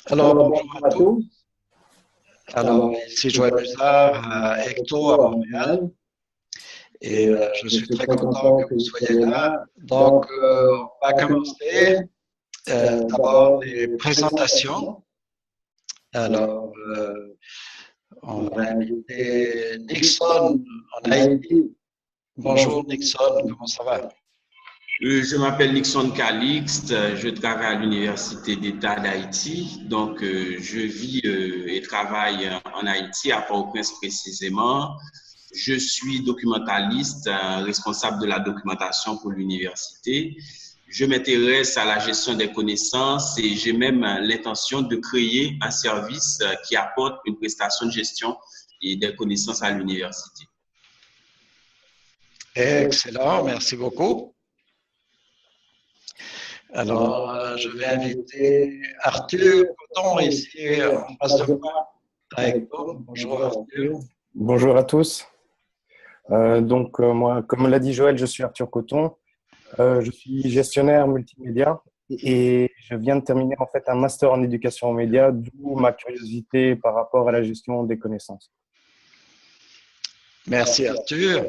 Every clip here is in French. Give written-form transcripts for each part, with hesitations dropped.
Alors, bonjour à tous. Alors, ici Joël Musard à Ecto à Montréal et je suis très content que vous soyez là. Donc, on va commencer d'abord les présentations. Alors, on va inviter Nixon en Haïti. Bonjour Nixon, comment ça va? Je m'appelle Nixon Calixte, je travaille à l'Université d'État d'Haïti. Donc, je vis et travaille en Haïti, à Port-au-Prince précisément. Je suis documentaliste, responsable de la documentation pour l'université. Je m'intéresse à la gestion des connaissances et j'ai même l'intention de créer un service qui apporte une prestation de gestion et des connaissances à l'université. Excellent, merci beaucoup. Alors, je vais inviter Arthur Coton ici en face de moi. Bonjour Arthur. Bonjour à tous. Moi, comme l'a dit Joël, je suis Arthur Coton. Je suis gestionnaire multimédia et je viens de terminer en fait un master en éducation aux médias, d'où ma curiosité par rapport à la gestion des connaissances. Merci Arthur.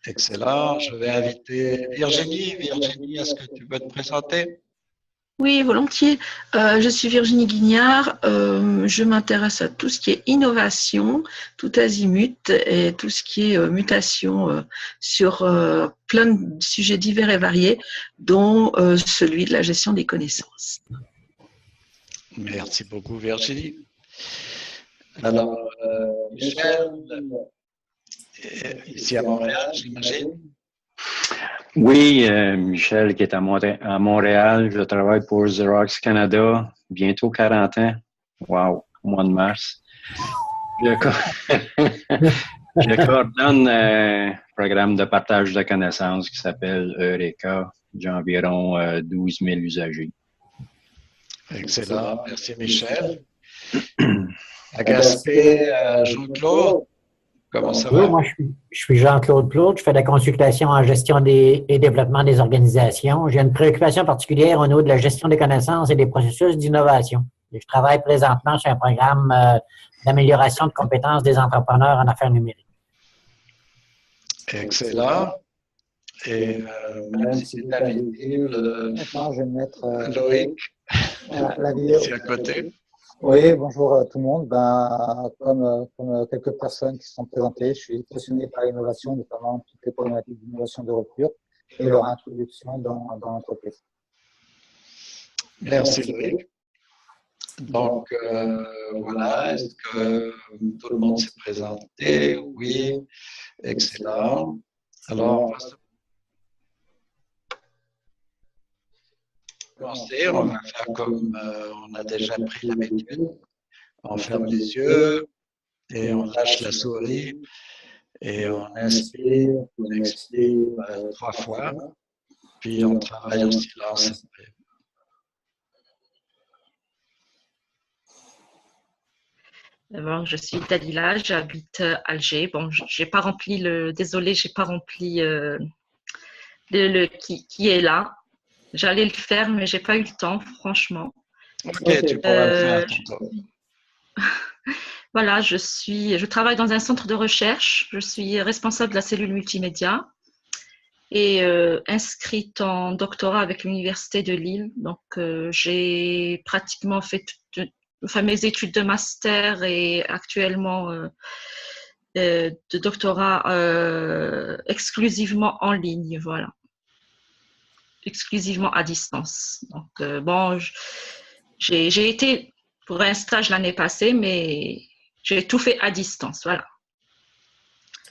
Excellent. Je vais inviter Virginie. Virginie, est-ce que tu peux te présenter? Oui, volontiers. Je suis Virginie Guignard. Je m'intéresse à tout ce qui est innovation, tout azimut et tout ce qui est mutation sur plein de sujets divers et variés, dont celui de la gestion des connaissances. Merci beaucoup Virginie. Alors, Michel, ici à Montréal, j'imagine. Oui, Michel qui est à Montréal. Je travaille pour Xerox Canada, bientôt 40 ans. Wow, au mois de mars. Je coordonne un programme de partage de connaissances qui s'appelle Eureka. J'ai environ 12 000 usagers. Excellent, merci Michel. À Gaspé, Jean-Claude. Comment ça va? Moi, je suis Jean-Claude Plourde. Je fais de la consultation en gestion et développement des organisations. J'ai une préoccupation particulière au niveau de la gestion des connaissances et des processus d'innovation. Je travaille présentement sur un programme d'amélioration de compétences des entrepreneurs en affaires numériques. Excellent. Et même si c'est invisible, maintenant, je vais mettre Loïc, la vidéo. c'est à côté. Oui, bonjour tout le monde. Comme quelques personnes qui se sont présentées, je suis passionné par l'innovation, notamment toutes les problématiques d'innovation de rupture et leur introduction dans l'entreprise. Merci Loïc. Donc, voilà, est-ce que tout le monde s'est présenté? Oui, excellent. Alors, on va faire comme on a déjà pris l'habitude. On ferme les yeux et on lâche la souris et on inspire, on expire 3 fois, puis on travaille en silence après. D'abord, je suis Dalila, j'habite Alger. Bon, j'ai pas rempli désolé, j'ai pas rempli qui est là. J'allais le faire, mais j'ai pas eu le temps, franchement. Ok, tu pourras le faire tantôt. Voilà, je travaille dans un centre de recherche. Je suis responsable de la cellule multimédia et inscrite en doctorat avec l'Université de Lille. Donc, j'ai pratiquement fait mes études de master et actuellement de doctorat exclusivement en ligne, voilà. Exclusivement à distance. Donc, bon, j'ai été pour un stage l'année passée, mais j'ai tout fait à distance, voilà.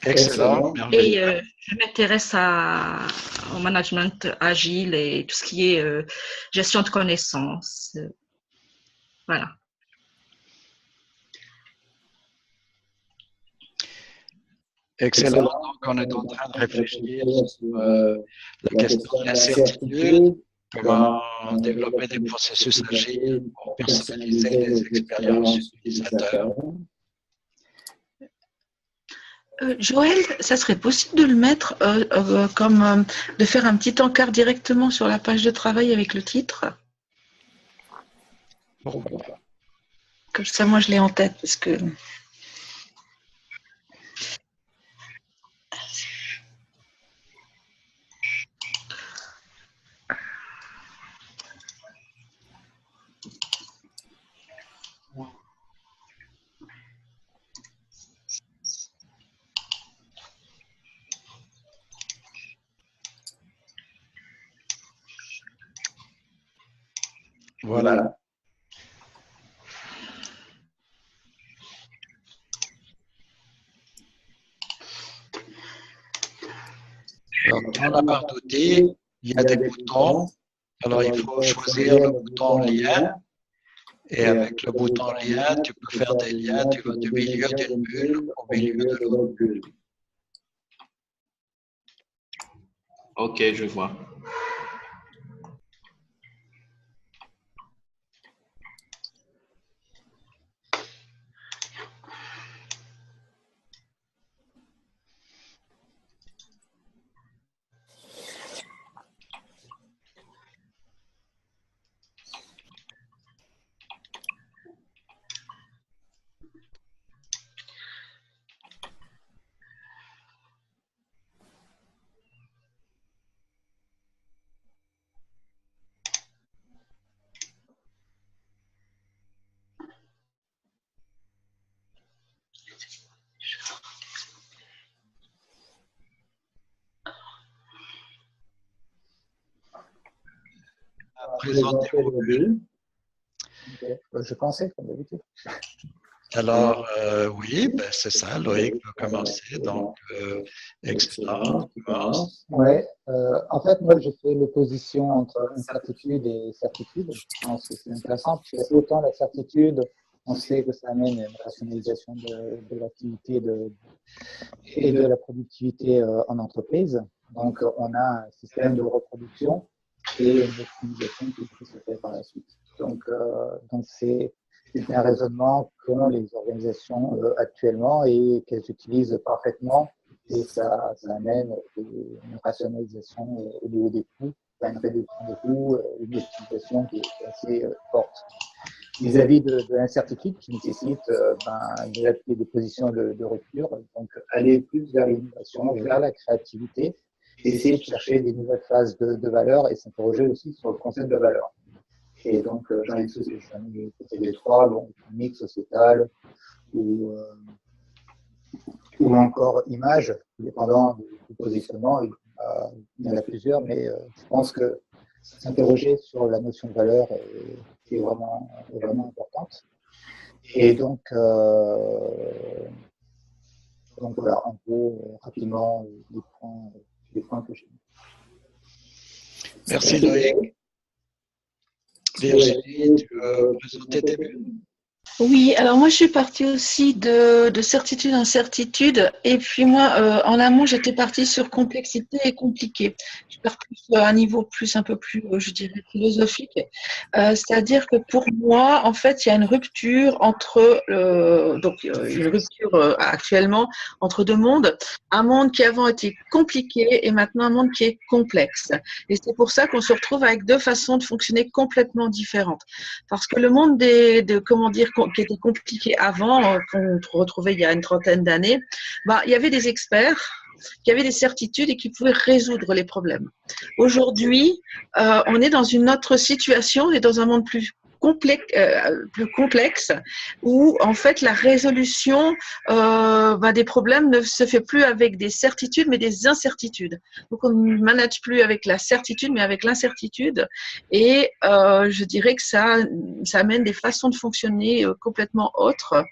Excellent. Et je m'intéresse au management agile et tout ce qui est gestion de connaissances. Voilà. Excellent. Donc, on est en train de réfléchir sur la question de l'incertitude, comment développer des processus agiles pour personnaliser les expériences utilisateurs. Joël, ça serait possible de le mettre de faire un petit encart directement sur la page de travail avec le titre? Pourquoi pas? Comme ça, moi, je l'ai en tête parce que. Voilà. Alors, dans la barre d'outils, il y a des boutons. Alors, il faut choisir le bouton lien. Et avec le bouton lien, tu peux faire des liens. Tu vas du milieu d'une bulle au milieu de l'autre bulle. Ok, je vois. Présenter vos bulles. Okay. Je pensais, comme d'habitude. Alors, oui, ben, c'est ça, Loïc peut commencer. Donc, excellent, commence. Ouais, en fait, moi, je fais l'opposition entre incertitude et certitude. Je pense que c'est intéressant, parce que autant la certitude, on sait que ça amène une rationalisation de l'activité et de la productivité en entreprise. Donc, on a un système de reproduction et une optimisation qui se fait par la suite. Donc c'est un raisonnement qu'ont les organisations actuellement et qu'elles utilisent parfaitement. Et ça amène une rationalisation au niveau des coûts, une réduction des coûts, une optimisation qui est assez forte. Vis-à-vis de l'incertitude qui nécessite d'adapter des positions de rupture, donc aller plus vers l'innovation, vers la créativité, essayer de chercher des nouvelles phases de valeur et s'interroger aussi sur le concept de valeur. Et donc, j'en ai fait les trois, donc mix sociétal ou encore image, dépendant du positionnement. Il y en a plusieurs, mais je pense que s'interroger sur la notion de valeur est vraiment importante. Et donc voilà, en gros, rapidement, les points que j'ai mis. Merci Loïc. Virginie, tu veux présenter tes bulles? Oui, alors moi je suis partie aussi de certitude en certitude et puis moi en amont j'étais partie sur complexité et compliqué. Je suis partie à un niveau un peu plus je dirais philosophique, c'est-à-dire que pour moi en fait il y a une rupture entre une rupture actuellement entre deux mondes, un monde qui avant était compliqué et maintenant un monde qui est complexe. Et c'est pour ça qu'on se retrouve avec deux façons de fonctionner complètement différentes. Parce que le monde qui était compliqué avant, qu'on retrouvait il y a une trentaine d'années, il y avait des experts qui avaient des certitudes et qui pouvaient résoudre les problèmes. Aujourd'hui, on est dans une autre situation, on est dans un monde plus complexe où en fait la résolution des problèmes ne se fait plus avec des certitudes mais des incertitudes. Donc on ne manage plus avec la certitude mais avec l'incertitude et je dirais que ça amène des façons de fonctionner complètement autres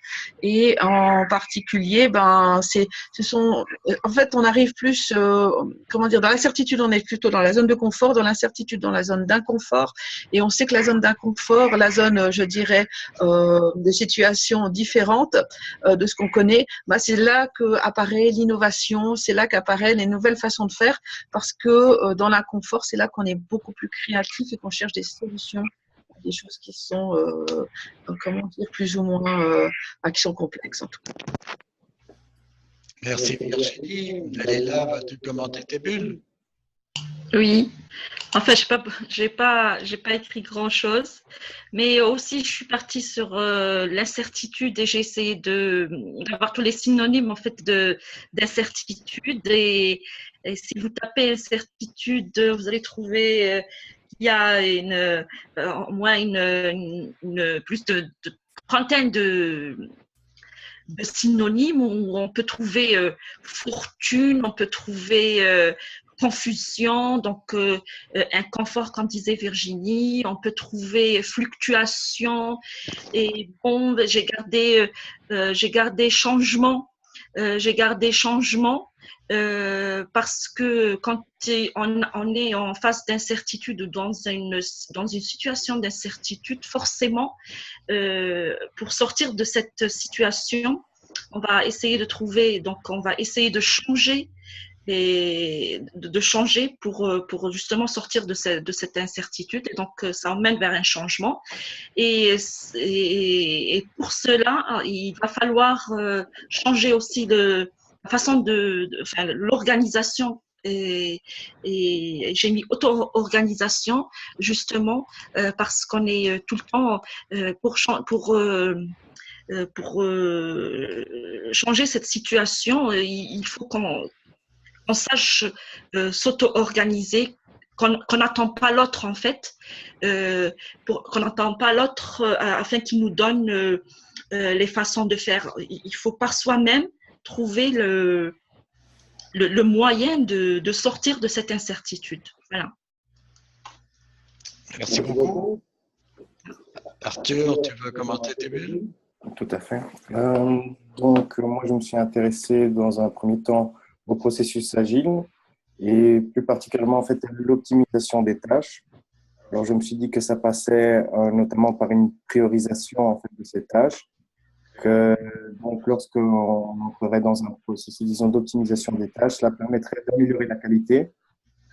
et en particulier en fait on arrive plus dans la certitude on est plutôt dans la zone de confort, dans l'incertitude dans la zone d'inconfort et on sait que la zone d'inconfort, la zone, je dirais, de situations différentes de ce qu'on connaît, c'est là qu'apparaît l'innovation, c'est là qu'apparaissent les nouvelles façons de faire, parce que dans l'inconfort, c'est là qu'on est beaucoup plus créatif et qu'on cherche des solutions à des choses qui sont, plus ou moins, qui sont complexes en tout cas. Merci Virginie. Leïla, vas-tu commenter tes bulles? Oui. Enfin, j'ai pas écrit grand-chose, mais aussi je suis partie sur l'incertitude et j'ai essayé d'avoir tous les synonymes en fait d'incertitude et si vous tapez incertitude, vous allez trouver qu'il y a au moins plus de trentaine de synonymes où on peut trouver fortune, on peut trouver confusion, donc inconfort, comme disait Virginie, on peut trouver fluctuation, et bon, j'ai gardé changement, parce que quand on est en phase d'incertitude ou dans une situation d'incertitude, forcément, pour sortir de cette situation, on va essayer de trouver, donc on va essayer de changer et de changer pour justement sortir de cette incertitude. Et donc, ça emmène vers un changement. Et pour cela, il va falloir changer aussi la façon enfin, l'organisation. Et j'ai mis auto-organisation justement parce qu'on est tout le temps pour changer cette situation, il faut qu'on sache s'auto-organiser, qu'on n'attend pas l'autre en fait, qu'on n'attend pas l'autre afin qu'il nous donne les façons de faire. Il faut par soi-même trouver le moyen de sortir de cette incertitude. Voilà. Merci beaucoup. Arthur, tu veux commenter tes bulles? Tout à fait. Donc, moi, je me suis intéressé dans un premier temps au processus agile et plus particulièrement en fait à l'optimisation des tâches. Alors, je me suis dit que ça passait notamment par une priorisation en fait de ces tâches. Que, donc, lorsqu'on entrerait dans un processus, disons, d'optimisation des tâches, cela permettrait d'améliorer la qualité.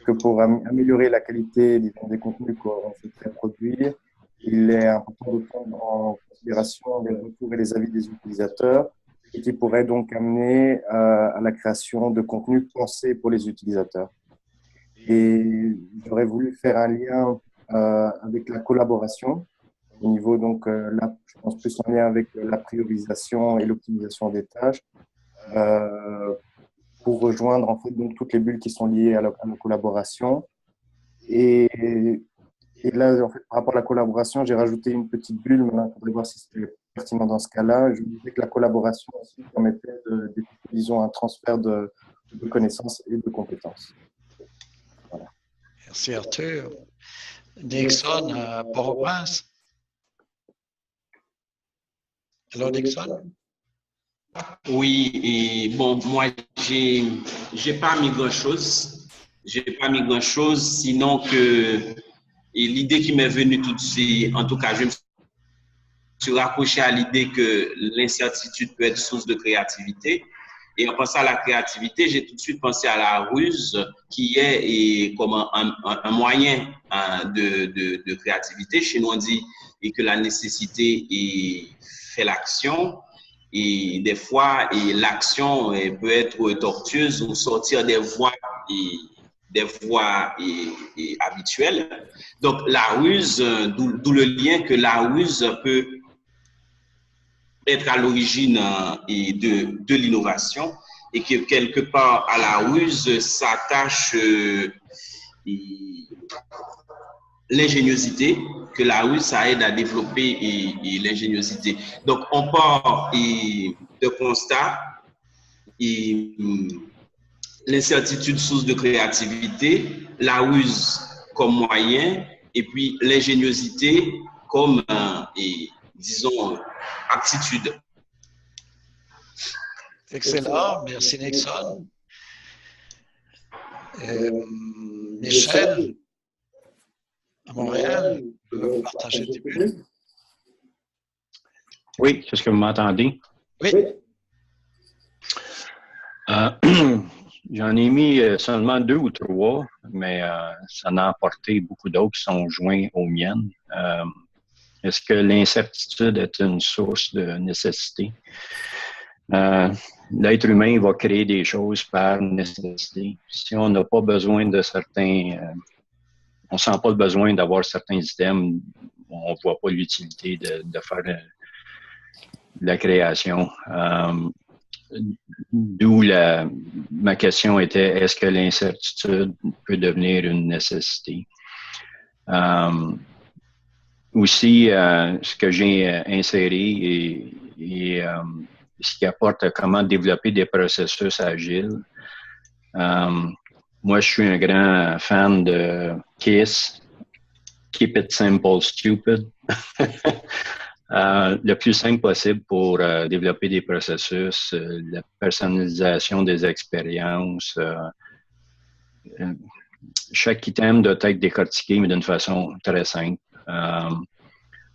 Que pour améliorer la qualité, disons, des contenus qu'on souhaiterait produire, il est important de prendre en considération les retours et les avis des utilisateurs, et qui pourrait donc amener à la création de contenus pensés pour les utilisateurs. Et j'aurais voulu faire un lien avec la collaboration, au niveau donc là, je pense plus en lien avec la priorisation et l'optimisation des tâches, pour rejoindre en fait donc toutes les bulles qui sont liées à la collaboration. Et là, en fait, par rapport à la collaboration, j'ai rajouté une petite bulle. Maintenant, il faudrait voir si c'était pertinent dans ce cas-là. Je disais que la collaboration aussi permettait disons, un transfert de connaissances et de compétences. Voilà. Merci Arthur. Nixon à Port-au-Prince. Allô, Nixon? Oui, et bon, moi, j'ai pas mis grand-chose. J'ai pas mis grand-chose, sinon que l'idée qui m'est venue tout de suite, en tout cas, je me suis raccroché à l'idée que l'incertitude peut être source de créativité. Et en pensant à la créativité, j'ai tout de suite pensé à la ruse, qui est comme un moyen de créativité. Chez nous, on dit que la nécessité fait l'action. Et des fois, l'action peut être tortueuse ou sortir des voies habituelles. Donc, la ruse, d'où le lien que la ruse peut être à l'origine de l'innovation et que quelque part à la ruse s'attache l'ingéniosité, que la ruse, ça aide à développer l'ingéniosité. Donc, on part de constat l'incertitude source de créativité, la ruse comme moyen, et puis l'ingéniosité comme, disons, aptitude. Excellent, merci Nixon. Michel, à Montréal, tu veux partager tes bulles? Oui, est-ce que vous m'entendez? Oui. J'en ai mis seulement 2 ou 3, mais ça en a apporté beaucoup d'autres qui sont joints aux miennes. Est-ce que l'incertitude est une source de nécessité? l'être humain va créer des choses par nécessité. Si on n'a pas besoin de certains, on sent pas le besoin d'avoir certains items, on voit pas l'utilité de faire de la création. D'où ma question était, est-ce que l'incertitude peut devenir une nécessité? Aussi, ce que j'ai inséré et ce qui apporte comment développer des processus agiles. Moi, je suis un grand fan de KISS, Keep It Simple, Stupid. Le plus simple possible pour développer des processus, la personnalisation des expériences. Chaque item doit être décortiqué, mais d'une façon très simple.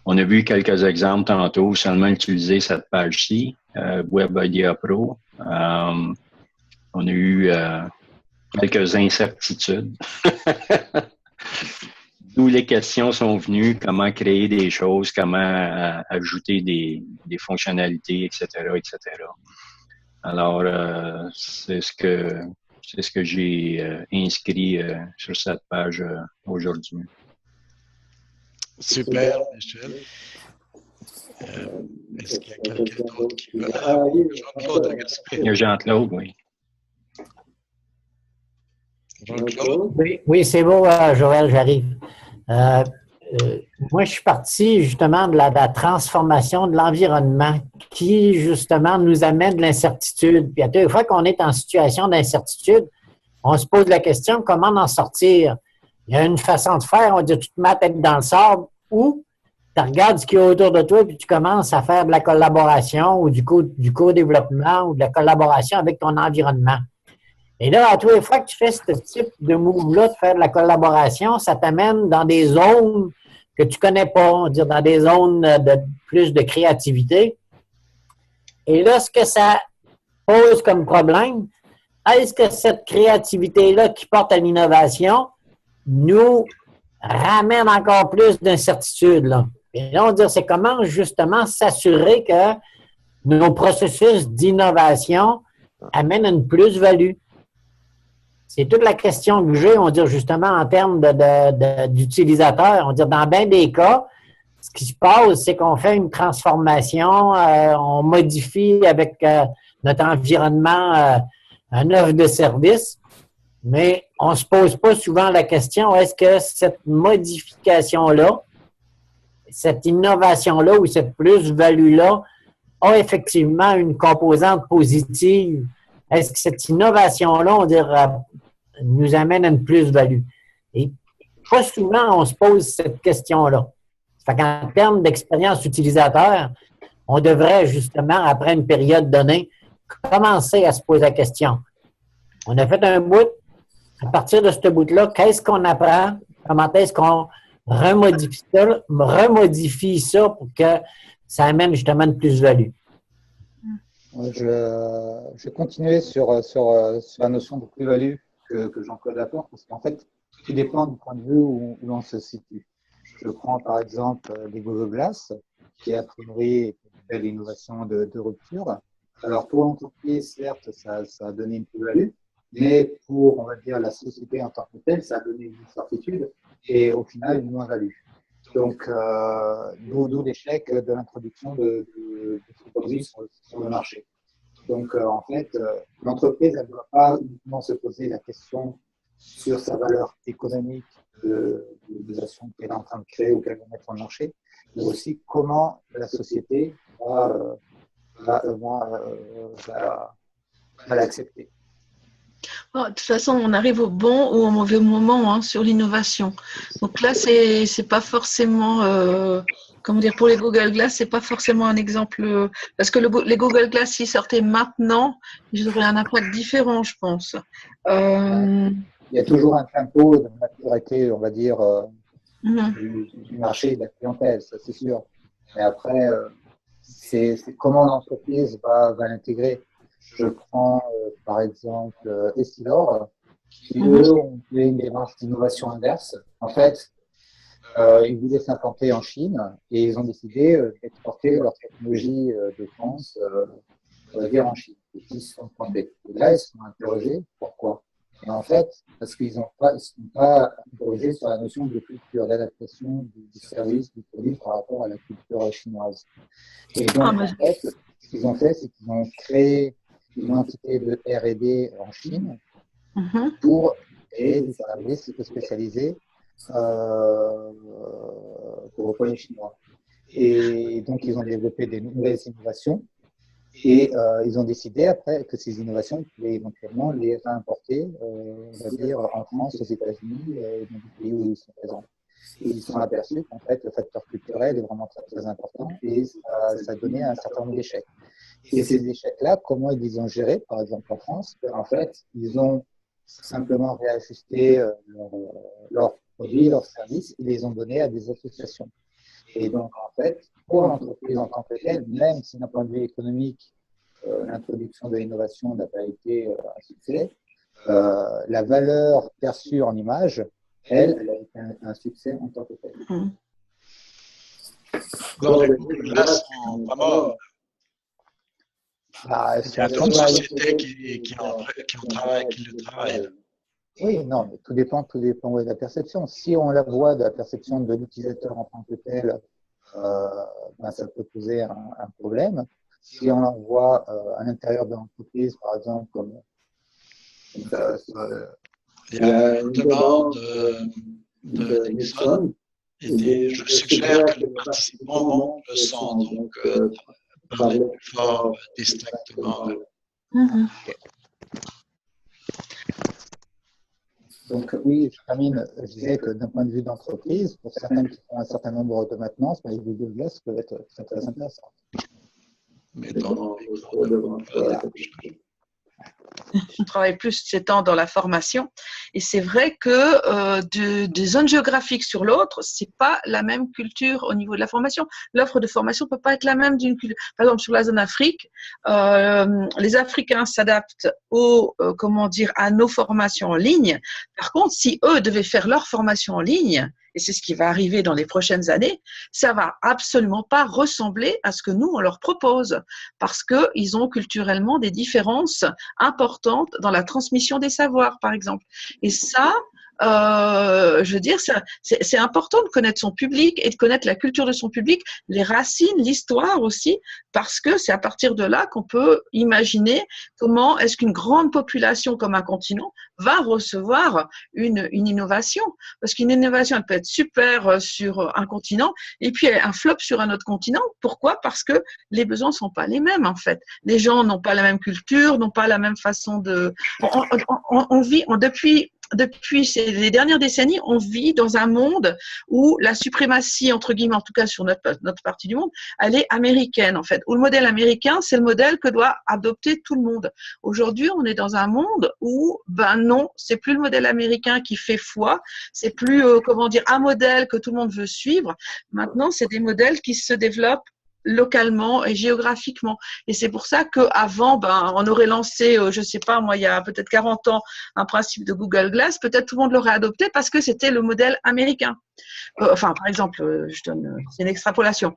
On a vu quelques exemples tantôt, seulement utiliser cette page-ci, Web Idea Pro. On a eu quelques incertitudes. D'où les questions sont venues, comment créer des choses, comment ajouter des fonctionnalités, etc., etc. Alors, c'est ce que j'ai inscrit sur cette page aujourd'hui. Super, Michel. Est-ce qu'il y a quelqu'un d'autre qui veut... Ah oui, Jean-Claude a Gaspé. Il y a Jean-Claude, oui. Jean-Claude? Oui, c'est beau, Joël, j'arrive. Moi, je suis parti justement de la transformation de l'environnement qui, justement, nous amène de l'incertitude. Puis à chaque fois qu'on est en situation d'incertitude, on se pose la question comment en sortir. Il y a une façon de faire, on dit tu te mets la tête dans le sable ou tu regardes ce qu'il y a autour de toi puis tu commences à faire de la collaboration ou du co-développement ou de la collaboration avec ton environnement. Et là, à tous les fois que tu fais ce type de move-là, de faire de la collaboration, ça t'amène dans des zones que tu connais pas, on va dire dans des zones de plus de créativité. Et là, ce que ça pose comme problème, est-ce que cette créativité-là qui porte à l'innovation nous ramène encore plus d'incertitude, là? Et là, on va dire, c'est comment justement s'assurer que nos processus d'innovation amènent une plus-value. C'est toute la question que j'ai, on va dire justement en termes d'utilisateurs. On va dire dans bien des cas, ce qui se passe, c'est qu'on fait une transformation, on modifie avec notre environnement une offre de service, mais on ne se pose pas souvent la question, est-ce que cette modification-là, cette innovation-là ou cette plus-value-là a effectivement une composante positive? Est-ce que cette innovation-là, on dirait, nous amène à une plus-value? Et pas souvent, on se pose cette question-là. Ça fait qu'en termes d'expérience utilisateur, on devrait justement, après une période donnée, commencer à se poser la question. On a fait un bout. À partir de ce bout-là, qu'est-ce qu'on apprend? Comment est-ce qu'on remodifie ça pour que ça amène justement une plus-value? Je vais continuer sur la notion de plus-value que Jean-Claude apporte, parce qu'en fait, tout dépend du point de vue où l'on se situe. Je prends par exemple les Google Glass, qui a priori une belle innovation de rupture. Alors pour l'entreprise, certes, ça a donné une plus-value, mais pour, on va dire, la société en tant que telle, ça a donné une certitude et au final une moins-value. Donc, d'où l'échec de l'introduction de ce produit sur le marché. Donc, en fait, l'entreprise, elle ne doit pas uniquement se poser la question sur sa valeur économique des actions qu'elle est en train de créer ou qu'elle va mettre en marché, mais aussi comment la société va l'accepter. De toute façon, on arrive au bon ou au mauvais moment sur l'innovation. Donc là, c'est pas forcément, comment dire, pour les Google Glass, c'est pas forcément un exemple, parce que les Google Glass, s'ils sortaient maintenant, ils auraient un impact différent, je pense. Il y a toujours un tempo de maturité, on va dire, du marché, de la clientèle, ça c'est sûr. Mais après, c'est comment l'entreprise va l'intégrer. Je prends par exemple Essilor, qui eux ont fait une démarche d'innovation inverse. En fait, ils voulaient s'implanter en Chine et ils ont décidé d'exporter leur technologie de France, on va dire en Chine. et qui se sont plantés. Et là, ils se sont interrogés pourquoi. Et en fait, parce qu'ils ne sont pas interrogés sur la notion de culture, d'adaptation du service, du produit par rapport à la culture chinoise. Et donc, en fait, ce qu'ils ont fait, c'est qu'ils ont créé une entité de R&D en Chine pour créer des services spécialisés pour les Chinois. Et donc, ils ont développé des nouvelles innovations et ils ont décidé après que ces innovations, ils pouvaient éventuellement les réimporter, on va dire, en France, aux États-Unis, dans les pays où ils sont présents. Et ils se sont aperçus qu'en fait, le facteur culturel est vraiment très, très important et ça donnait un certain nombre d'échecs. Et ces échecs-là, comment ils les ont gérés, par exemple en France? En fait, ils ont simplement réajusté leurs produits, leurs services, ils les ont donnés à des associations. Et donc, en fait, pour l'entreprise en tant que telle, même si d'un point de vue économique, l'introduction de l'innovation n'a pas été un succès, la valeur perçue en image, elle a été un succès en tant que tel. Alors, du coup, là, sont vraiment il y a d'autres sociétés qui le travaillent. Oui, non, mais tout dépend de la perception. Si on la voit de la perception de l'utilisateur en tant que tel, ça peut poser un problème. Si on la voit à l'intérieur de l'entreprise, par exemple, comme il y a une demande de Nixon et je suggère que les participants montent le son, donc parlez plus fort distinctement. Donc oui, je termine, je disais que d'un point de vue d'entreprise, pour certaines qui font un certain nombre de maintenances, les Google Glass peuvent être très, très intéressantes. Mais dans le micro devant, voilà. Je travaille plus ces temps dans la formation et c'est vrai que des zones géographiques sur l'autre, c'est pas la même culture au niveau de la formation. L'offre de formation peut pas être la même d'une culture. Par exemple, sur la zone Afrique, les Africains s'adaptent à nos formations en ligne. Par contre, si eux devaient faire leur formation en ligne, et c'est ce qui va arriver dans les prochaines années, ça va absolument pas ressembler à ce que nous, on leur propose, parce qu'ils ont culturellement des différences importantes dans la transmission des savoirs, par exemple. Et ça, je veux dire, c'est important de connaître son public et de connaître la culture de son public, les racines, l'histoire aussi, parce que c'est à partir de là qu'on peut imaginer comment est-ce qu'une grande population comme un continent va recevoir une innovation. Parce qu'une innovation, elle peut être super sur un continent et puis un flop sur un autre continent. Pourquoi? Parce que les besoins ne sont pas les mêmes, en fait. Les gens n'ont pas la même culture, n'ont pas la même façon de… On vit depuis les dernières décennies, on vit dans un monde où la suprématie, entre guillemets, en tout cas sur notre partie du monde, elle est américaine, en fait. Où le modèle américain, c'est le modèle que doit adopter tout le monde. Aujourd'hui, on est dans un monde où, non, c'est plus le modèle américain qui fait foi, c'est plus, un modèle que tout le monde veut suivre. Maintenant, c'est des modèles qui se développent localement et géographiquement. Et c'est pour ça qu'avant, on aurait lancé, je sais pas, moi, il y a peut-être 40 ans, un principe de Google Glass, peut-être tout le monde l'aurait adopté parce que c'était le modèle américain. Par exemple, c'est une extrapolation.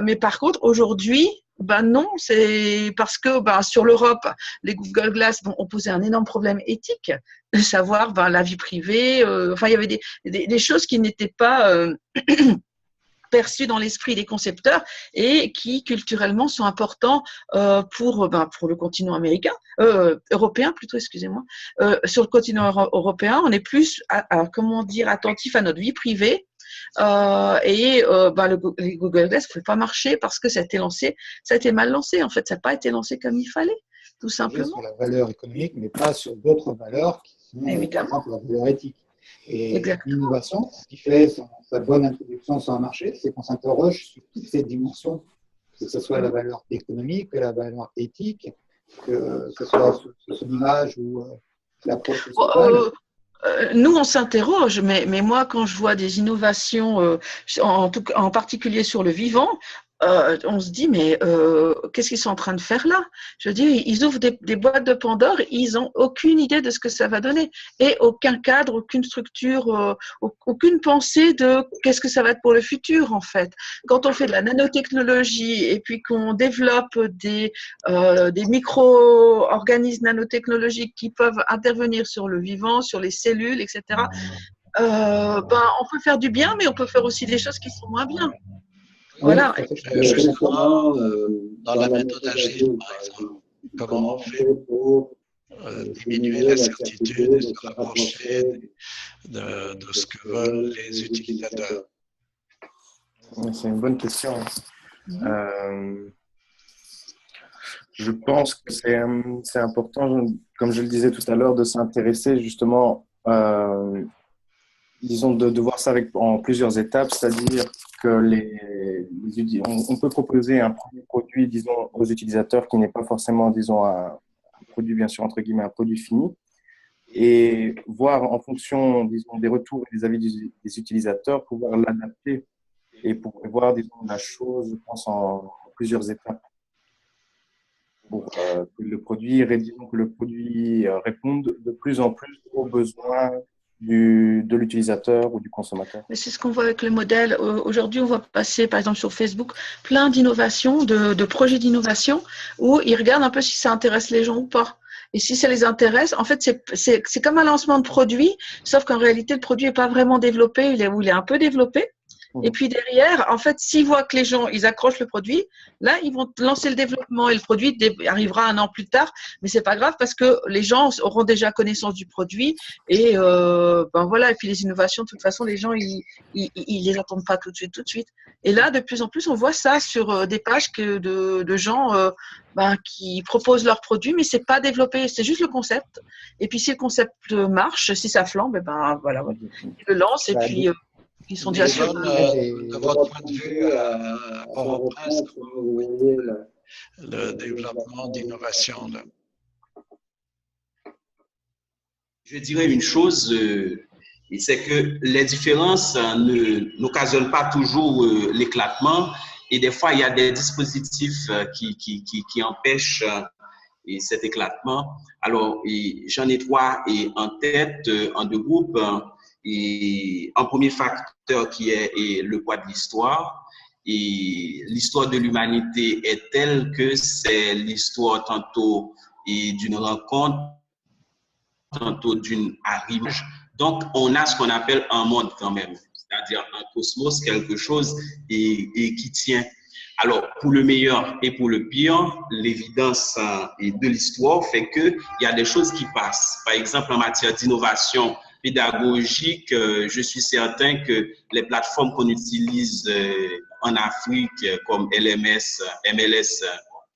Mais par contre, aujourd'hui, non, c'est parce que sur l'Europe, les Google Glass ont posé un énorme problème éthique, de savoir la vie privée. Il y avait des choses qui n'étaient pas perçus dans l'esprit des concepteurs et qui culturellement sont importants pour le continent américain, européen plutôt, excusez-moi. Sur le continent européen, on est plus attentif à notre vie privée. Les Google Glass ne pouvaient pas marcher parce que ça a été mal lancé. En fait, ça n'a pas été lancé comme il fallait, tout simplement. Sur la valeur économique, mais pas sur d'autres valeurs qui sont, évidemment, par exemple, la valeur éthique. Et l'innovation, ce qui fait sa bonne introduction sur un marché, c'est qu'on s'interroge sur toutes ces dimensions, que ce soit la valeur économique, que la valeur éthique, que ce soit son image ou l'approche sociale. Nous, on s'interroge, mais moi, quand je vois des innovations, en particulier sur le vivant, on se dit, mais qu'est-ce qu'ils sont en train de faire là? Je dis, ils ouvrent des boîtes de Pandore, ils n'ont aucune idée de ce que ça va donner et aucun cadre, aucune structure, aucune pensée de qu'est-ce que ça va être pour le futur en fait. Quand on fait de la nanotechnologie et puis qu'on développe des micro-organismes nanotechnologiques qui peuvent intervenir sur le vivant, sur les cellules, etc., on peut faire du bien, mais on peut faire aussi des choses qui sont moins bien. Voilà. Justement, dans la méthode agile, par exemple, comment on fait pour diminuer l'incertitude et se rapprocher de ce que veulent les utilisateurs? C'est une bonne question. Je pense que c'est important, comme je le disais tout à l'heure, de s'intéresser justement, disons, de voir ça en plusieurs étapes, c'est-à-dire que on peut proposer un premier produit, disons, aux utilisateurs qui n'est pas forcément, disons, un produit, bien sûr, entre guillemets, un produit fini, et voir en fonction, disons, des retours et des avis des utilisateurs, pouvoir l'adapter et pour voir, disons, la chose, je pense, en plusieurs étapes pour que le produit réponde de plus en plus aux besoins de l'utilisateur ou du consommateur. C'est ce qu'on voit avec le modèle. Aujourd'hui, on voit passer, par exemple, sur Facebook, plein d'innovations, de projets d'innovation où ils regardent un peu si ça intéresse les gens ou pas. Et si ça les intéresse, en fait, c'est comme un lancement de produit, sauf qu'en réalité, le produit n'est pas vraiment développé, il est un peu développé. Et puis derrière, en fait, s'ils voient que les gens, ils accrochent le produit, là, ils vont lancer le développement et le produit arrivera 1 an plus tard. Mais c'est pas grave parce que les gens auront déjà connaissance du produit et voilà. Et puis les innovations, de toute façon, les gens, ils les attendent pas tout de suite. Et là, de plus en plus, on voit ça sur des pages de gens qui proposent leurs produits, mais c'est pas développé, c'est juste le concept. Et puis si le concept marche, si ça flambe, voilà, ils le lancent et puis ils sont déjà sûrs. De votre point de vue, à Port-au-Prince, comment vous voyez le développement d'innovation là? Je dirais une chose, c'est que les différences n'occasionnent pas toujours l'éclatement et des fois il y a des dispositifs qui empêchent cet éclatement. Alors, j'en ai 3 en tête, en 2 groupes. Et un premier facteur qui est le poids de l'histoire. Et l'histoire de l'humanité est telle que c'est l'histoire tantôt d'une rencontre, tantôt d'une arrivage. Donc, on a ce qu'on appelle un monde quand même, c'est-à-dire un cosmos, quelque chose et qui tient. Alors, pour le meilleur et pour le pire, l'évidence de l'histoire fait qu'il y a des choses qui passent. Par exemple, en matière d'innovation pédagogique, je suis certain que les plateformes qu'on utilise en Afrique comme MLS,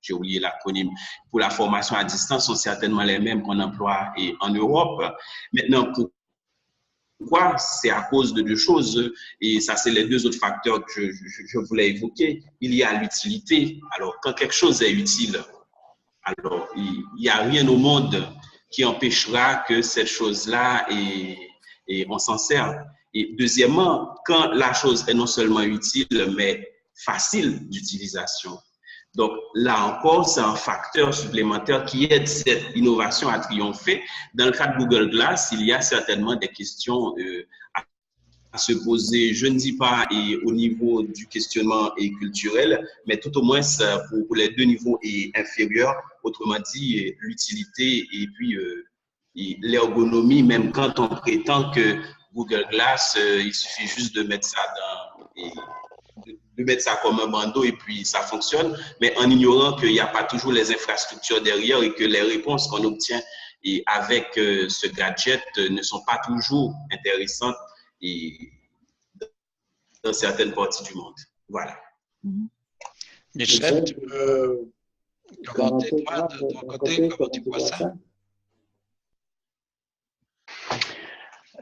j'ai oublié l'acronyme, pour la formation à distance sont certainement les mêmes qu'on emploie en Europe. Maintenant, pourquoi? C'est à cause de 2 choses et ça, c'est les 2 autres facteurs que je voulais évoquer. Il y a l'utilité. Alors, quand quelque chose est utile, alors il n'y a rien au monde qui empêchera que cette chose-là et on s'en sert. Et deuxièmement, quand la chose est non seulement utile, mais facile d'utilisation. Donc là encore, c'est un facteur supplémentaire qui aide cette innovation à triompher. Dans le cas de Google Glass, il y a certainement des questions à se poser, je ne dis pas au niveau du questionnement culturel, mais tout au moins pour les 2 niveaux inférieurs, autrement dit l'utilité et puis l'ergonomie, même quand on prétend que Google Glass, il suffit juste de mettre ça comme un bandeau et puis ça fonctionne, mais en ignorant qu'il n'y a pas toujours les infrastructures derrière et que les réponses qu'on obtient avec ce gadget ne sont pas toujours intéressantes dans certaines parties du monde. Voilà. Michel, tu peux commenter toi de ton côté, comment tu vois ça?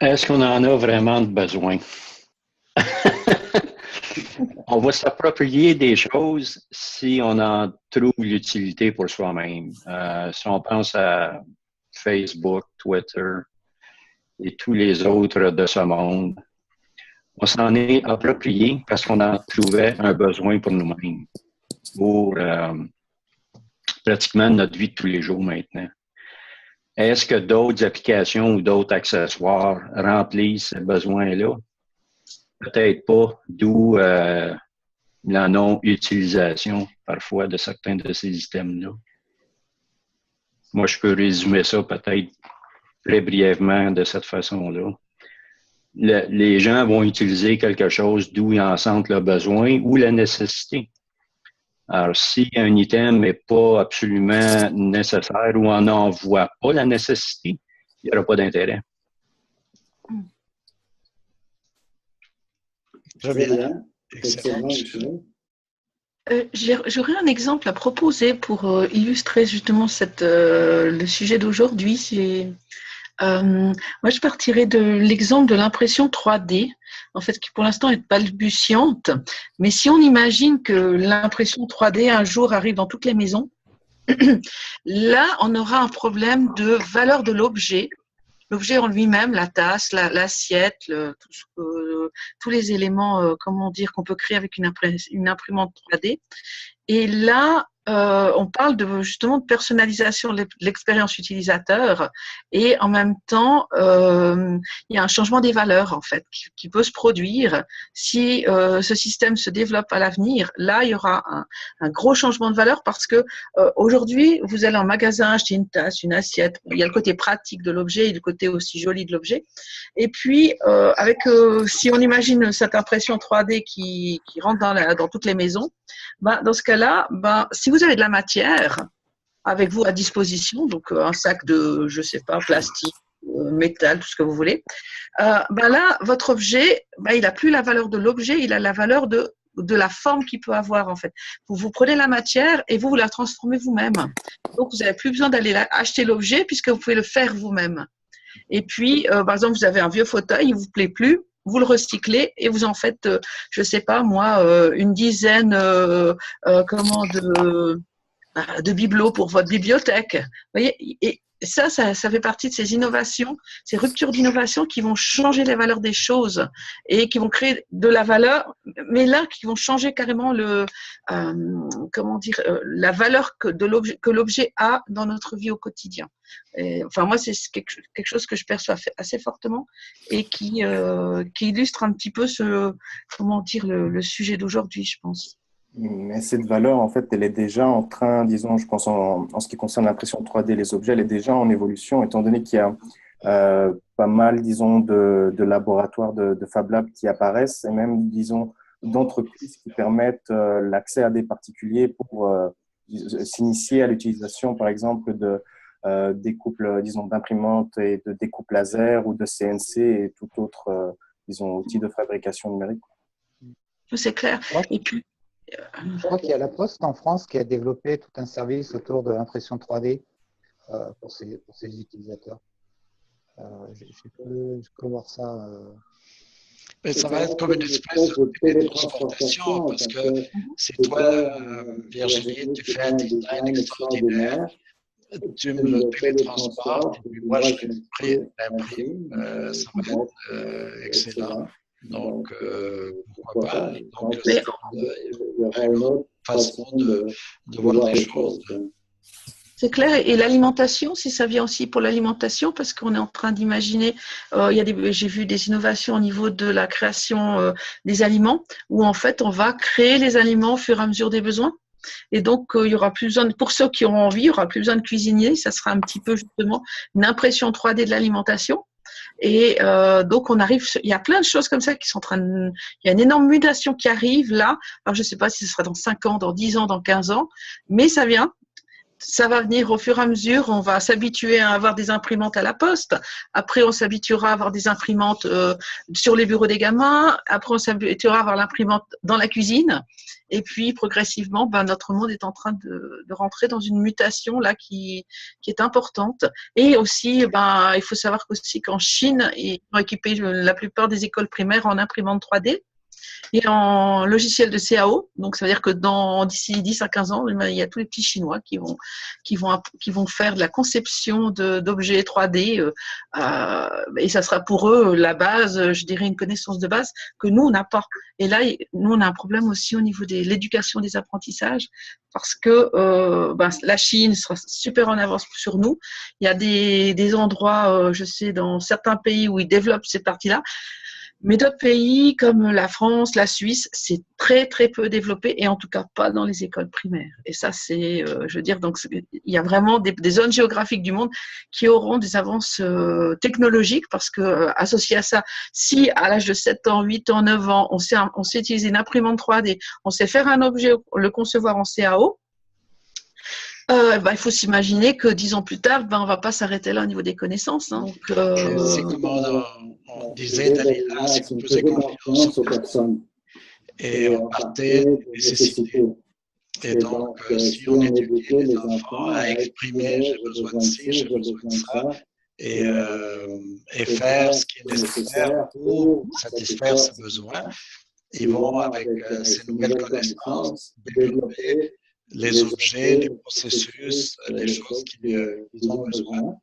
Est-ce qu'on en a vraiment besoin? On va s'approprier des choses si on en trouve l'utilité pour soi-même. Si on pense à Facebook, Twitter et tous les autres de ce monde, On s'en est approprié parce qu'on en trouvait un besoin pour nous-mêmes, pour pratiquement notre vie de tous les jours maintenant. Est-ce que d'autres applications ou d'autres accessoires remplissent ce besoin-là? Peut-être pas, d'où la non-utilisation parfois de certains de ces items-là. Moi, je peux résumer ça peut-être très brièvement de cette façon-là. Les gens vont utiliser quelque chose d'où ils en sentent le besoin ou la nécessité. Alors, si un item n'est pas absolument nécessaire ou on n'en voit pas la nécessité, il n'y aura pas d'intérêt. Très bien. Excellent. J'aurais un exemple à proposer pour illustrer justement le sujet d'aujourd'hui. Moi, je partirais de l'exemple de l'impression 3D, en fait, qui pour l'instant est balbutiante. Mais si on imagine que l'impression 3D un jour arrive dans toutes les maisons, là, on aura un problème de valeur de l'objet. L'objet en lui-même, la tasse, l'assiette, tous les éléments, comment dire, qu'on peut créer avec une imprimante 3D. Et là, on parle justement de personnalisation de l'expérience utilisateur et en même temps, il y a un changement des valeurs en fait qui peut se produire si ce système se développe à l'avenir. Là, il y aura un gros changement de valeur parce que aujourd'hui, vous allez en magasin acheter une tasse, une assiette. Il y a le côté pratique de l'objet et le côté aussi joli de l'objet. Et puis, si on imagine cette impression 3D qui rentre dans toutes les maisons, dans ce cas-là, si vous avez de la matière avec vous à disposition, donc un sac de, je sais pas, plastique, métal, tout ce que vous voulez, là, votre objet, il n'a plus la valeur de l'objet, il a la valeur de la forme qu'il peut avoir, en fait. Vous prenez la matière et vous la transformez vous-même. Donc, vous n'avez plus besoin d'aller acheter l'objet puisque vous pouvez le faire vous-même. Et puis, par exemple, vous avez un vieux fauteuil, il ne vous plaît plus, vous le recyclez et vous en faites, je ne sais pas moi, une dizaine de bibelots pour votre bibliothèque. Vous voyez, et ça fait partie de ces innovations, ces ruptures d'innovation qui vont changer les valeurs des choses et qui vont créer de la valeur, mais là, qui vont changer carrément la valeur que l'objet a dans notre vie au quotidien. Et, enfin, moi, c'est quelque chose que je perçois assez fortement et qui illustre un petit peu le sujet d'aujourd'hui, je pense. Mais cette valeur, en fait, elle est déjà en train, disons, je pense en ce qui concerne l'impression 3D, les objets, elle est déjà en évolution, étant donné qu'il y a pas mal, disons, de laboratoires, de Fab Labs qui apparaissent, et même, disons, d'entreprises qui permettent l'accès à des particuliers pour s'initier à l'utilisation, par exemple, de découpe, disons, d'imprimantes et de découpe laser ou de CNC et tout autre, disons, outil de fabrication numérique. C'est clair. Et puis, je crois qu'il y a la Poste en France qui a développé tout un service autour de l'impression 3D pour ses utilisateurs. Je peux voir ça. Mais ça va être comme une espèce de télétransportation parce que c'est toi, Virginie, tu fais un design extraordinaire, tu me le télétransportes, et puis moi je l'imprime, ça va être excellent. Donc, pourquoi pas? Donc, il y aurait une autre façon de voir les choses. C'est clair. Et l'alimentation, si ça vient aussi pour l'alimentation, parce qu'on est en train d'imaginer, j'ai vu des innovations au niveau de la création des aliments, où en fait, on va créer les aliments au fur et à mesure des besoins. Et donc, il y aura plus besoin, pour ceux qui auront envie, il n'y aura plus besoin de cuisinier. Ça sera un petit peu justement une impression 3D de l'alimentation. Et donc, il y a plein de choses comme ça qui sont il y a une énorme mutation qui arrive là. Alors, je ne sais pas si ce sera dans 5 ans, dans 10 ans, dans 15 ans, mais ça vient. Ça va venir au fur et à mesure. On va s'habituer à avoir des imprimantes à la poste. Après, on s'habituera à avoir des imprimantes sur les bureaux des gamins. Après, on s'habituera à avoir l'imprimante dans la cuisine. Et puis, progressivement, notre monde est en train de rentrer dans une mutation là qui est importante. Et aussi, il faut savoir qu'en Chine, ils ont équipé la plupart des écoles primaires en imprimante 3D. et en logiciel de CAO. Donc, ça veut dire que d'ici 10 à 15 ans, il y a tous les petits Chinois qui vont faire de la conception d'objets 3D. Et ça sera pour eux la base, je dirais une connaissance de base que nous, on n'a pas. Et là, nous, on a un problème aussi au niveau de l'éducation des apprentissages parce que la Chine sera super en avance sur nous. Il y a des endroits, je sais, dans certains pays où ils développent cette partie-là. Mais d'autres pays comme la France, la Suisse, c'est très très peu développé et en tout cas pas dans les écoles primaires. Et ça, c'est, je veux dire, donc il y a vraiment des zones géographiques du monde qui auront des avances technologiques parce que associé à ça, si à l'âge de 7 ans, 8 ans, 9 ans, on sait utiliser une imprimante 3D, on sait faire un objet, le concevoir en CAO, il faut s'imaginer que 10 ans plus tard, on ne va pas s'arrêter là au niveau des connaissances. Hein. Donc, c'est comme on disait, Dalila, si vous faisiez confiance aux personnes et on partait des nécessités. Et donc, si on éduquait les enfants à exprimer j'ai besoin de ci, j'ai besoin de ça, et faire ce qui est nécessaire pour satisfaire ces besoins, ils vont, avec ces nouvelles connaissances, développer les objets, les processus, les choses qu'ils ont besoin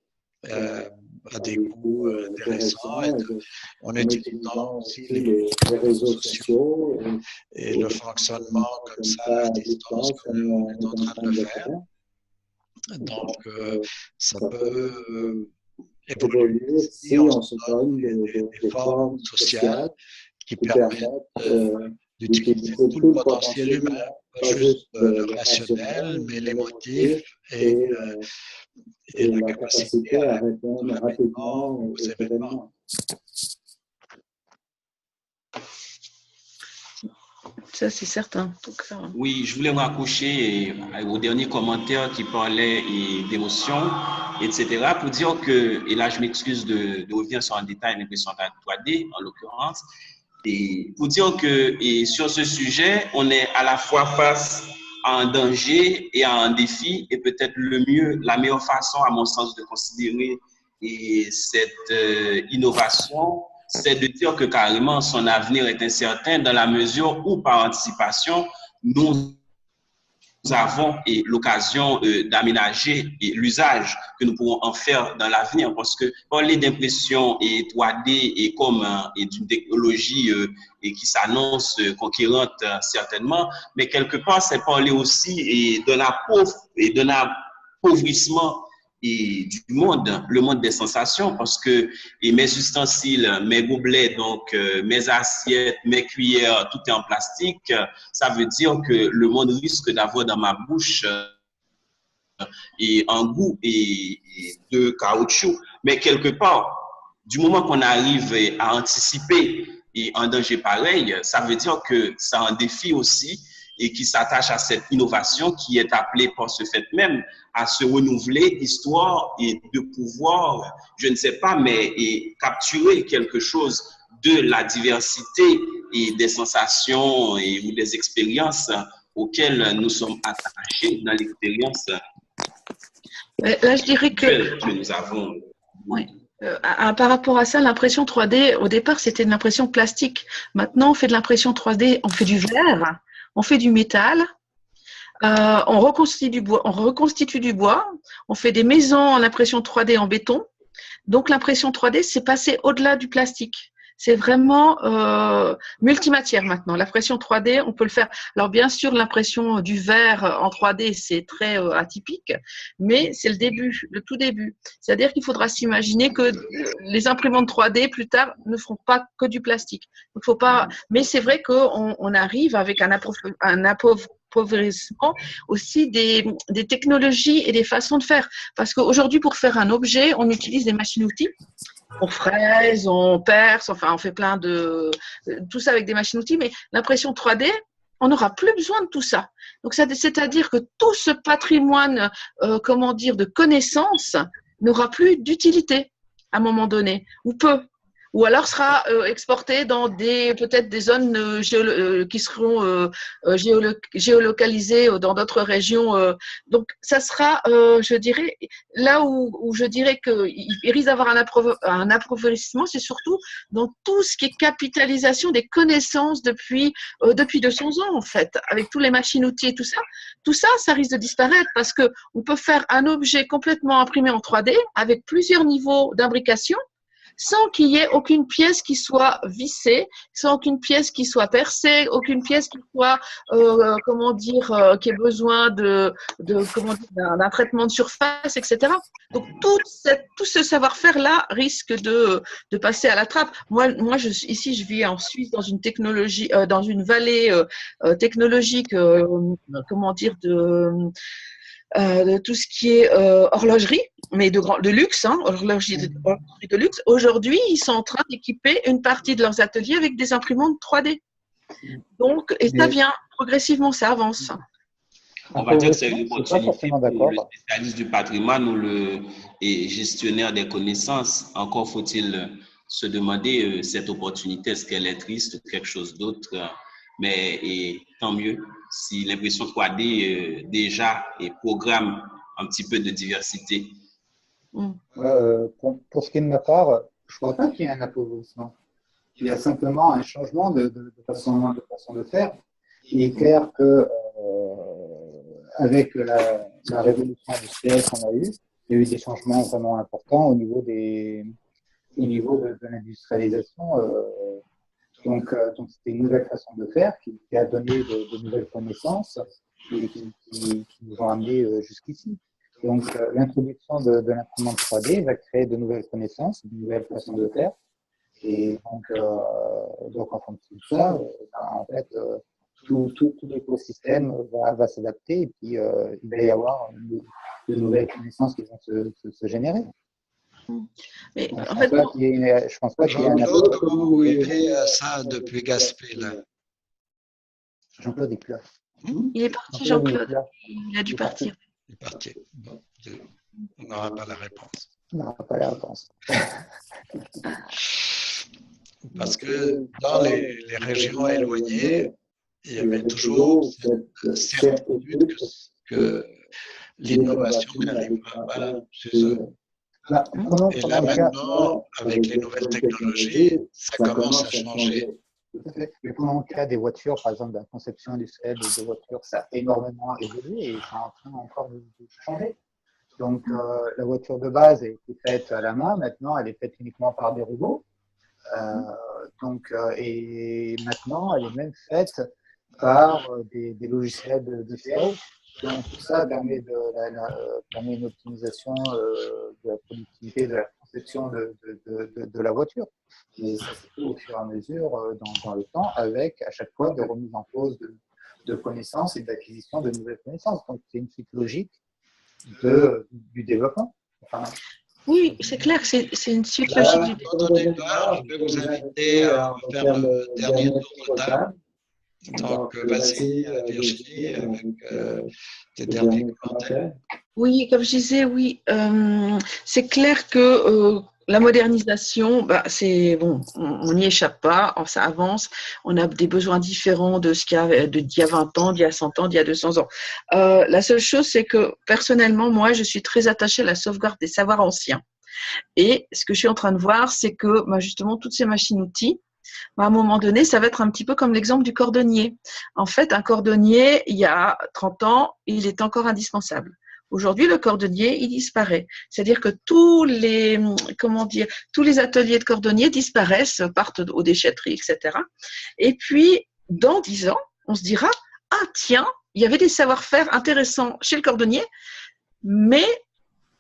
à des coûts intéressants. En utilisant aussi les réseaux sociaux et le fonctionnement comme ça à distance, comme on est en train de le faire. Donc, ça peut évoluer si on se donne des formes sociales qui permettent d'utiliser tout le potentiel humain, pas juste le rationnel, mais l'émotif et la capacité à répondre rapidement aux événements. Ça, c'est certain. Oui, je voulais raccrocher au dernier commentaire qui parlait d'émotion, etc., pour dire que, et là je m'excuse de revenir sur un détail, l'impression 3D en l'occurrence, et pour dire que sur ce sujet, on est à la fois face à un danger et à un défi, et peut-être la meilleure façon, à mon sens, de considérer cette innovation, c'est de dire que carrément son avenir est incertain dans la mesure où, par anticipation, nous avons l'occasion d'aménager l'usage que nous pourrons en faire dans l'avenir, parce que parler d'impression 3D et comme d'une technologie qui s'annonce conquérante certainement, mais quelque part c'est parler aussi d'un appauvrissement du monde, le monde des sensations, parce que mes ustensiles, mes gobelets, donc mes assiettes, mes cuillères, tout est en plastique. Ça veut dire que le monde risque d'avoir dans ma bouche un goût de caoutchouc. Mais quelque part, du moment qu'on arrive à anticiper un danger pareil, ça veut dire que c'est un défi aussi et qui s'attache à cette innovation qui est appelée par ce fait même à se renouveler, histoire et de pouvoir, je ne sais pas, mais capturer quelque chose de la diversité et des sensations ou des expériences auxquelles nous sommes attachés dans l'expérience là, je dirais que nous avons. Oui. Par rapport à ça, l'impression 3D, au départ, c'était de l'impression plastique. Maintenant, on fait de l'impression 3D, on fait du verre, on fait du métal, on reconstitue du bois, on fait des maisons en impression 3D en béton. Donc, l'impression 3D, c'est passé au-delà du plastique. C'est vraiment multimatière maintenant. L'impression 3D, on peut le faire. Alors, bien sûr, l'impression du verre en 3D, c'est très atypique, mais c'est le tout début. C'est-à-dire qu'il faudra s'imaginer que les imprimantes 3D, plus tard, ne feront pas que du plastique. Donc, faut pas. Mais c'est vrai qu'on arrive avec un appauvrissement aussi des technologies et des façons de faire. Parce qu'aujourd'hui, pour faire un objet, on utilise des machines-outils. On fraise, on perce, enfin, on fait plein de… Tout ça avec des machines-outils, mais l'impression 3D, on n'aura plus besoin de tout ça. Donc, c'est-à-dire que tout ce patrimoine, de connaissances n'aura plus d'utilité à un moment donné, ou peu. ou alors sera exporté dans peut-être des zones qui seront géolocalisées dans d'autres régions. Donc, ça sera, je dirais, là où je dirais qu'il risque d'avoir un appauvrissement, c'est surtout dans tout ce qui est capitalisation des connaissances depuis 200 ans, en fait, avec tous les machines-outils et tout ça, ça risque de disparaître parce que on peut faire un objet complètement imprimé en 3D avec plusieurs niveaux d'imbrication, sans qu'il y ait aucune pièce qui soit vissée, sans aucune pièce qui soit percée, aucune pièce qui soit, qui ait besoin d'un traitement de surface, etc. Donc tout ce savoir-faire-là risque de passer à la trappe. Moi, ici, je vis en Suisse dans une technologie, dans une vallée technologique, de tout ce qui est horlogerie, mais de luxe, horlogerie de luxe. Aujourd'hui, ils sont en train d'équiper une partie de leurs ateliers avec des imprimantes 3D. Donc, et ça vient progressivement, ça avance. On va dire que c'est une opportunité pour le spécialiste du patrimoine et gestionnaire des connaissances. Encore faut-il se demander cette opportunité, est-ce qu'elle est triste ou quelque chose d'autre? Mais tant mieux si l'impression 3D déjà programme un petit peu de diversité. Pour ce qui est de ma part, je ne crois pas qu'il y ait un appauvrissement. Il y a simplement un changement de façon de faire. Il est clair que avec la révolution industrielle qu'on a eue, il y a eu des changements vraiment importants au niveau de l'industrialisation. Donc c'était une nouvelle façon de faire qui a donné de nouvelles connaissances et qui nous ont amenés jusqu'ici. Donc l'introduction de l'imprimante 3D va créer de nouvelles connaissances, de nouvelles façons de faire. Et donc en fonction de ça, en fait, tout l'écosystème va s'adapter et puis il va y avoir de nouvelles connaissances qui vont se générer. Mais Donc, en fait, je pense pas qu'il y ait un Jean-Claude, comment vous vivez ça depuis Gaspé, là? Jean-Claude est là. Il est parti, Jean-Claude. Il a dû partir. Il est parti. Bon, on n'aura pas la réponse. On n'aura pas la réponse. Parce que dans les régions éloignées, il y avait toujours cette certitude que l'innovation n'arrivera pas chez eux. Et là, maintenant, avec les nouvelles technologies, ça commence à changer. Mais pendant le cas des voitures, par exemple, de la conception industrielle de voitures, ça a énormément évolué et c'est en train encore de changer. Donc, la voiture de base a été faite à la main, maintenant, elle est faite uniquement par des robots. Et maintenant, elle est même faite par des logiciels de siège. Donc, tout ça permet une optimisation de la productivité, de la conception de la voiture. Et ça se fait au fur et à mesure dans le temps, avec à chaque fois des remises en cause de connaissances et d'acquisition de nouvelles connaissances. Donc, c'est une suite logique du développement. Enfin, oui, c'est clair que c'est une suite logique du développement. Je vais vous inviter à faire le dernier tour de table. Donc, vas-y, Virginie, avec tes derniers commentaires. Oui, comme je disais, oui, c'est clair que la modernisation, c'est bon, on n'y échappe pas, ça avance, on a des besoins différents de ce qu'il y a d'il y a 20 ans, d'il y a 100 ans, d'il y a 200 ans. La seule chose, c'est que personnellement, moi, je suis très attachée à la sauvegarde des savoirs anciens. Et ce que je suis en train de voir, c'est que justement, toutes ces machines-outils, à un moment donné, ça va être un petit peu comme l'exemple du cordonnier. En fait, un cordonnier, il y a 30 ans, il est encore indispensable. Aujourd'hui, le cordonnier, il disparaît. C'est-à-dire que tous les ateliers de cordonniers disparaissent, partent aux déchetteries, etc. Et puis, dans 10 ans, on se dira, ah tiens, il y avait des savoir-faire intéressants chez le cordonnier, mais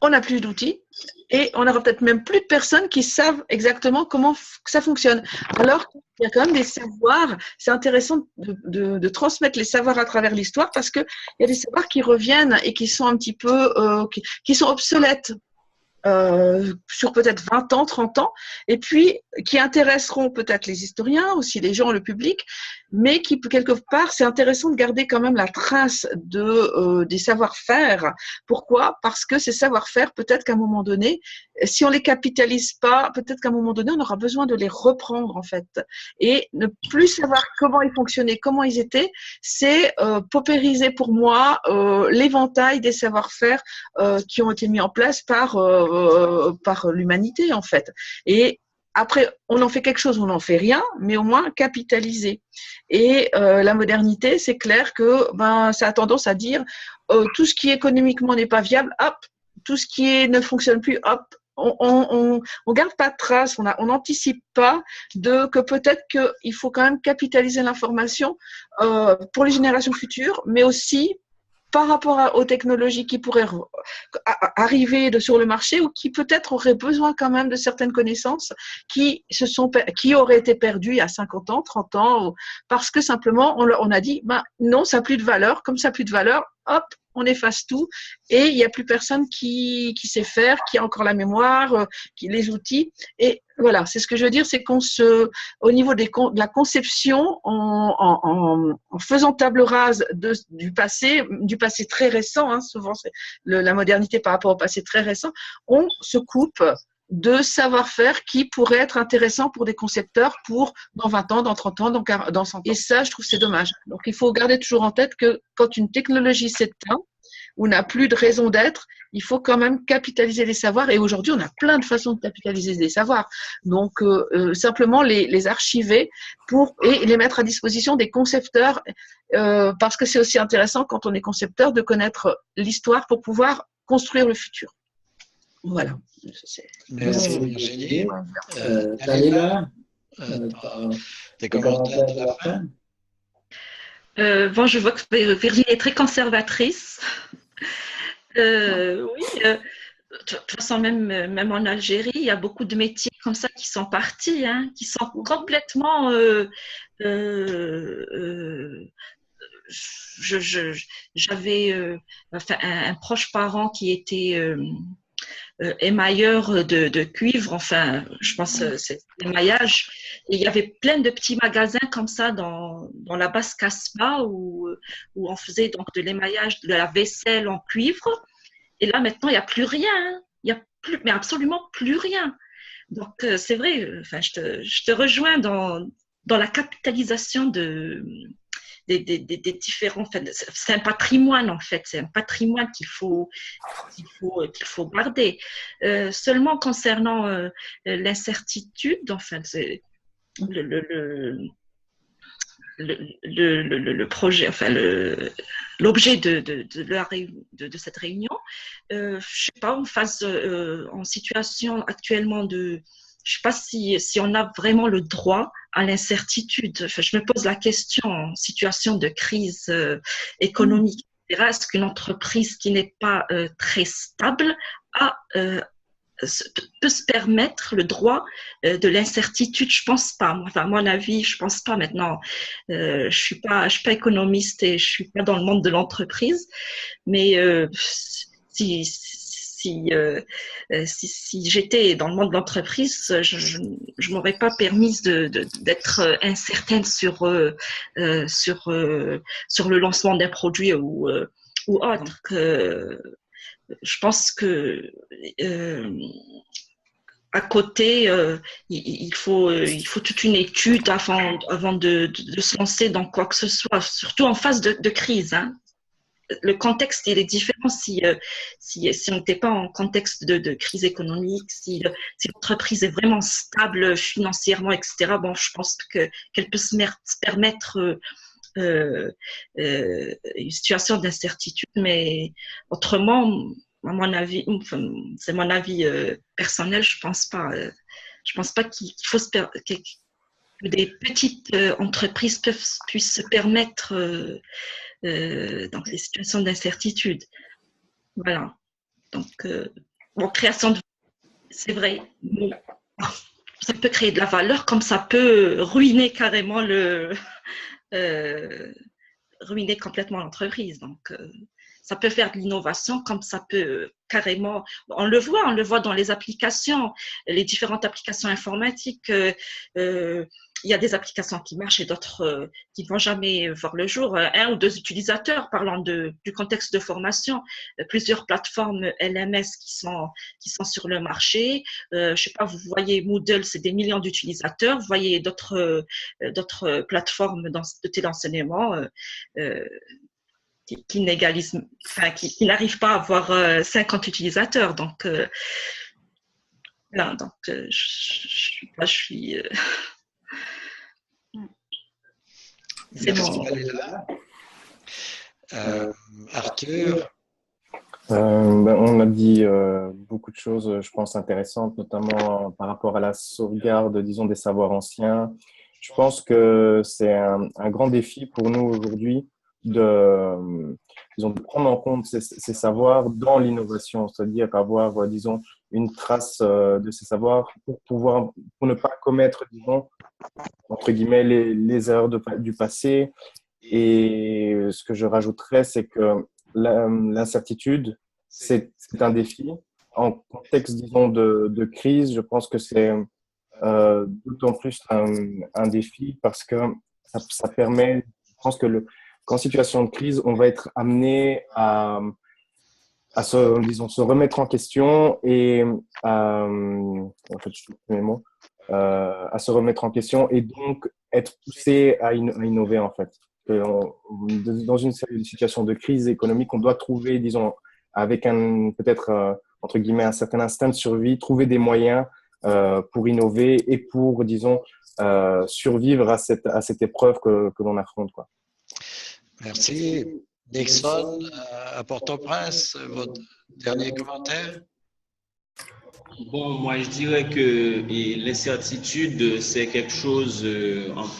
on n'a plus d'outils et on n'aura peut-être même plus de personnes qui savent exactement comment ça fonctionne. Alors qu'il y a quand même des savoirs, c'est intéressant de transmettre les savoirs à travers l'histoire parce qu'il y a des savoirs qui reviennent et qui sont un petit peu, qui sont obsolètes sur peut-être 20 ans, 30 ans, et puis qui intéresseront peut-être les historiens, aussi les gens, le public, mais qui, quelque part, c'est intéressant de garder quand même la trace des savoir-faire. Pourquoi? Parce que ces savoir-faire, peut-être qu'à un moment donné, si on les capitalise pas, peut-être qu'à un moment donné, on aura besoin de les reprendre, en fait. Et ne plus savoir comment ils fonctionnaient, comment ils étaient, c'est paupériser pour moi l'éventail des savoir-faire qui ont été mis en place par l'humanité, en fait. Et après, on en fait quelque chose, on n'en fait rien, mais au moins capitaliser. Et la modernité, c'est clair que ça a tendance à dire tout ce qui économiquement n'est pas viable, hop, tout ce qui ne fonctionne plus, hop, on garde pas de trace, on n'anticipe pas que peut-être qu'il faut quand même capitaliser l'information pour les générations futures, mais aussi par rapport aux technologies qui pourraient arriver sur le marché ou qui peut-être auraient besoin quand même de certaines connaissances qui auraient été perdues il y a 50 ans, 30 ans, parce que simplement on a dit non, ça n'a plus de valeur, comme ça n'a plus de valeur, hop, on efface tout et il n'y a plus personne qui sait faire, qui a encore la mémoire, les outils. Et voilà, c'est ce que je veux dire, c'est au niveau de la conception, en faisant table rase du passé très récent, hein, souvent c'est la modernité par rapport au passé très récent, on se coupe de savoir-faire qui pourrait être intéressant pour des concepteurs dans 20 ans, dans 30 ans, dans 100 ans. Et ça, je trouve que c'est dommage. Donc, il faut garder toujours en tête que quand une technologie s'éteint ou n'a plus de raison d'être, il faut quand même capitaliser les savoirs. Et aujourd'hui, on a plein de façons de capitaliser les savoirs. Donc, simplement les archiver et les mettre à disposition des concepteurs parce que c'est aussi intéressant quand on est concepteur de connaître l'histoire pour pouvoir construire le futur. Voilà. Merci Virginie. Dalila, des commentaires de la fin? Bon, je vois que Virginie est très conservatrice. Oui, de toute façon, même en Algérie, il y a beaucoup de métiers comme ça qui sont partis, hein, qui sont complètement... J'avais un proche parent qui était émailleur de cuivre, enfin, je pense que c'est l'émaillage. Et il y avait plein de petits magasins comme ça dans la basse Casbah où on faisait donc de l'émaillage, de la vaisselle en cuivre. Et là, maintenant, il n'y a plus rien. Hein. Il n'y a plus, mais absolument plus rien. Donc, c'est vrai, enfin, je te rejoins dans la capitalisation des différents. Enfin, c'est un patrimoine, en fait. C'est un patrimoine qu'il faut garder. Seulement concernant l'incertitude, enfin, c'est le projet, enfin l'objet de cette réunion. Je sais pas, en situation actuellement je sais pas si on a vraiment le droit à l'incertitude. Enfin, je me pose la question en situation de crise économique. Est-ce qu'une entreprise qui n'est pas très stable peut se permettre le droit de l'incertitude? Je pense pas. Enfin, à mon avis, je pense pas maintenant. Je suis pas économiste et je suis pas dans le monde de l'entreprise, mais si j'étais dans le monde de l'entreprise, je m'aurais pas permis d'être incertaine sur le lancement d'un produit ou autre. Je pense que à côté, il faut toute une étude avant de se lancer dans quoi que ce soit, surtout en phase de crise. Hein. Le contexte il est différent si on n'était pas en contexte de crise économique, si l'entreprise est vraiment stable financièrement, etc. Bon, je pense qu'elle peut se permettre une situation d'incertitude, mais autrement, à mon avis, c'est mon avis personnel, je pense pas qu'il faut que des petites entreprises puissent se permettre dans des situations d'incertitude. Voilà. Donc, création de, c'est vrai, ça peut créer de la valeur comme ça peut ruiner carrément ruiner complètement l'entreprise. Donc, ça peut faire de l'innovation comme ça peut carrément, on le voit dans les applications, les différentes applications informatiques, il y a des applications qui marchent et d'autres qui ne vont jamais voir le jour. Un ou deux utilisateurs, parlant du contexte de formation, plusieurs plateformes LMS qui sont sur le marché. Je sais pas, vous voyez Moodle, c'est des millions d'utilisateurs. Vous voyez d'autres plateformes de téléenseignement qui n'égalisent, enfin, qui n'arrivent pas à avoir 50 utilisateurs. Donc, là, donc je suis c'est Merci bon. Valéla. Arthur, On a dit beaucoup de choses, je pense, intéressantes, notamment par rapport à la sauvegarde, disons, des savoirs anciens. Je pense que c'est un grand défi pour nous aujourd'hui disons, de prendre en compte ces savoirs dans l'innovation, c'est-à-dire avoir, disons, une trace de ces savoirs pour ne pas commettre, disons, entre guillemets, les erreurs du passé. Et ce que je rajouterais, c'est que l'incertitude, c'est un défi. En contexte, disons, de crise, je pense que c'est d'autant plus un défi parce que ça permet, je pense que qu'en situation de crise, on va être amené à se remettre en question et en fait, je trouve mes mots, à se remettre en question et donc être poussé à innover, en fait. Dans une situation de crise économique, on doit trouver, disons, avec peut-être, entre guillemets, un certain instinct de survie, trouver des moyens pour innover et pour, disons, survivre à cette épreuve que l'on affronte, quoi. merci. Nixon, à Port-au-Prince, votre dernier commentaire? Bon, moi, je dirais que l'incertitude, c'est quelque chose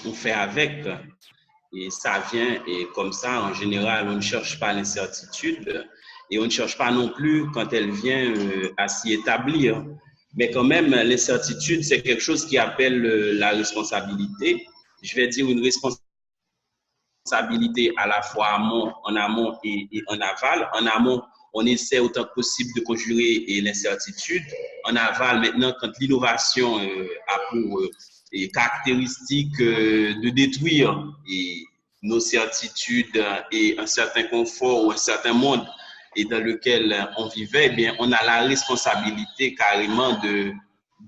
qu'on fait avec. Et ça vient, et comme ça, en général, on ne cherche pas l'incertitude et on ne cherche pas non plus quand elle vient à s'y établir. Mais quand même, l'incertitude, c'est quelque chose qui appelle la responsabilité. Je vais dire une responsabilité à la fois en amont et en aval. En amont, on essaie autant que possible de conjurer l'incertitude. En aval, maintenant, quand l'innovation a pour caractéristique de détruire nos certitudes et un certain confort ou un certain monde et dans lequel on vivait, eh bien, on a la responsabilité carrément de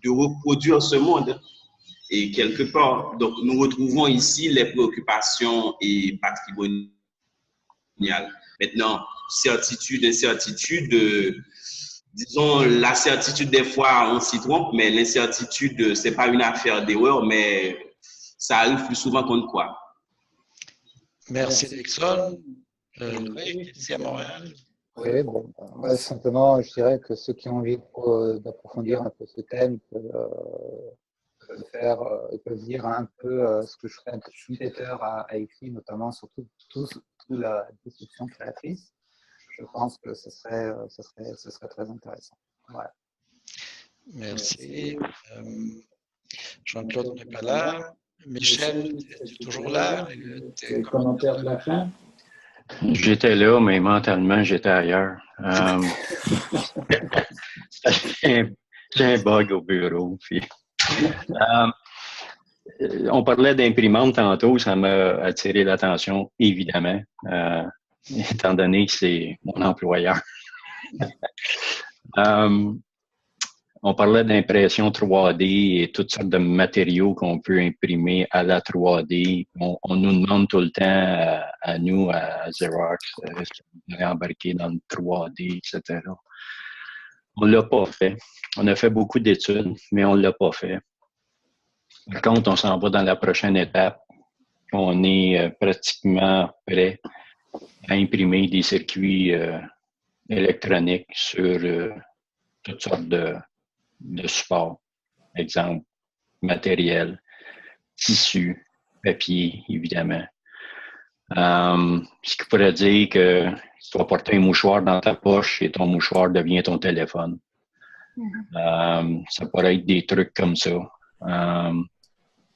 reproduire ce monde. Et quelque part, donc, nous retrouvons ici les préoccupations et patrimoniales. Maintenant, certitude, incertitude, disons, la certitude, des fois, on s'y trompe, mais l'incertitude, c'est pas une affaire d'erreur, mais ça arrive plus souvent qu'on ne croit. Merci, Nixon. Ici à Montréal. Oui, bon, moi, simplement, je dirais que ceux qui ont envie d'approfondir un peu ce thème ils peuvent lire un peu ce que Schumpeter a écrit, notamment sur toute la destruction créatrice. Je pense que ce serait très intéressant. Voilà. Merci. Jean-Claude n'est pas là. Michel, tu es toujours là? Tes commentaires de la fin? J'étais là, mais mentalement, j'étais ailleurs. J'ai un bug au bureau. Puis, on parlait d'imprimante tantôt, ça m'a attiré l'attention, évidemment, étant donné que c'est mon employeur. On parlait d'impression 3D et toutes sortes de matériaux qu'on peut imprimer à la 3D. On nous demande tout le temps, à nous, à Xerox, est-ce qu'on est embarqué dans le 3D, etc. On ne l'a pas fait. On a fait beaucoup d'études, mais on ne l'a pas fait. Par contre, on s'en va dans la prochaine étape. On est pratiquement prêt à imprimer des circuits électroniques sur toutes sortes de supports. Exemple, matériel, tissu, papier, évidemment. Ce qui pourrait dire que tu vas porter un mouchoir dans ta poche et ton mouchoir devient ton téléphone. Ça pourrait être des trucs comme ça. Il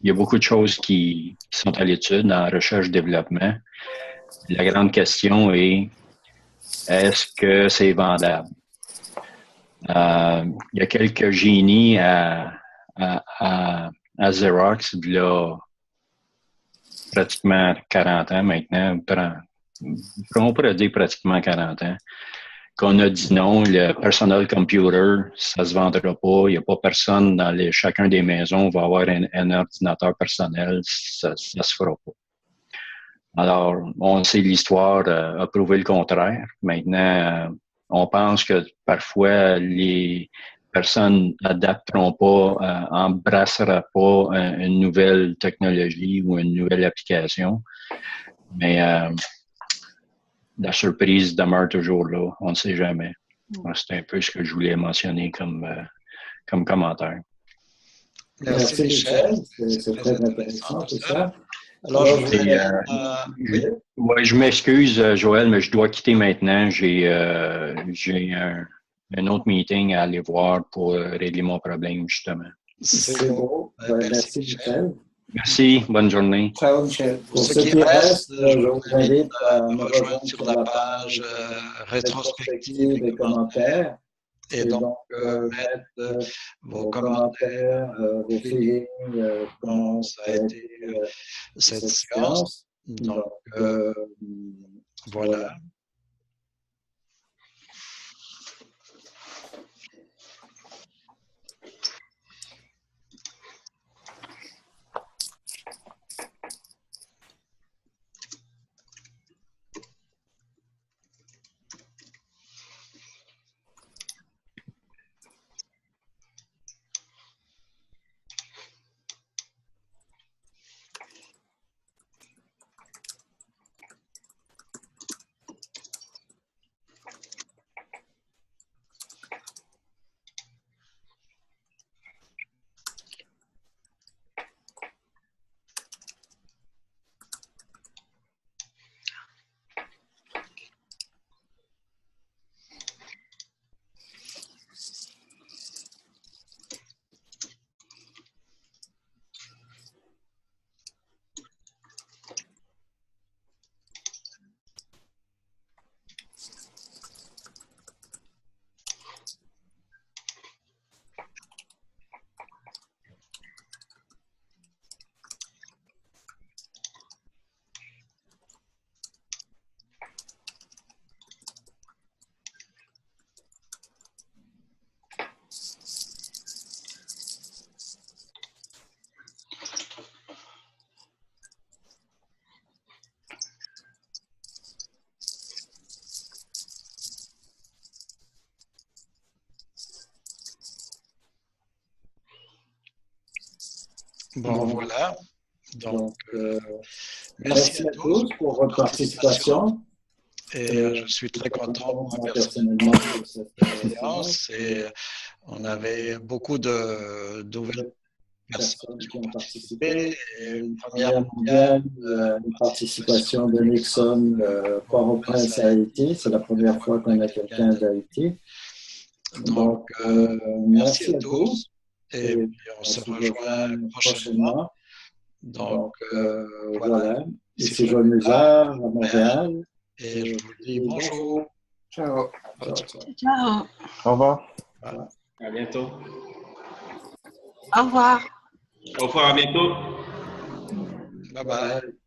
y a beaucoup de choses qui sont à l'étude en recherche-développement. La grande question est, est-ce que c'est vendable? Il y a quelques génies à Xerox, il y a pratiquement 40 ans maintenant, on pourrait dire pratiquement 40 ans, qu'on a dit non, le personal computer, ça se vendra pas, il n'y a pas personne dans chacun des maisons va avoir un ordinateur personnel, ça se fera pas. Alors, on sait l'histoire a prouvé le contraire. Maintenant, on pense que parfois les personnes n'adapteront pas, embrasseront pas une nouvelle technologie ou une nouvelle application. Mais la surprise demeure toujours là. On ne sait jamais. C'est un peu ce que je voulais mentionner comme commentaire. Merci Michel. C'est très intéressant tout ça. Alors, je m'excuse, Joël, mais je dois quitter maintenant. J'ai un autre meeting à aller voir pour régler mon problème, justement. C'est beau. Merci, Michel. Merci. Bonne journée. Ciao, Michel. Pour ceux qui restent, je vous invite à me rejoindre sur la page rétrospective des commentaires. Et donc, mettre vos commentaires, vos feelings, comment ça a été cette séance. Donc, voilà. Bon, voilà. Donc, merci à tous pour votre participation. Et je suis très content, moi, personnellement, de cette séance. Et on avait beaucoup de nouvelles personnes qui ont participé. Et une première mondiale, une participation de Nixon Port-au-Prince à Haïti. C'est la première fois qu'on a quelqu'un d'Haïti. Donc, merci à tous. Et puis on se rejoint prochainement. Donc, voilà. Ici Joël Musard, à Montréal. Et je vous dis bonjour. Ciao. Ciao. Au revoir. Voilà. À bientôt. Au revoir. Au revoir, à bientôt. Bye bye.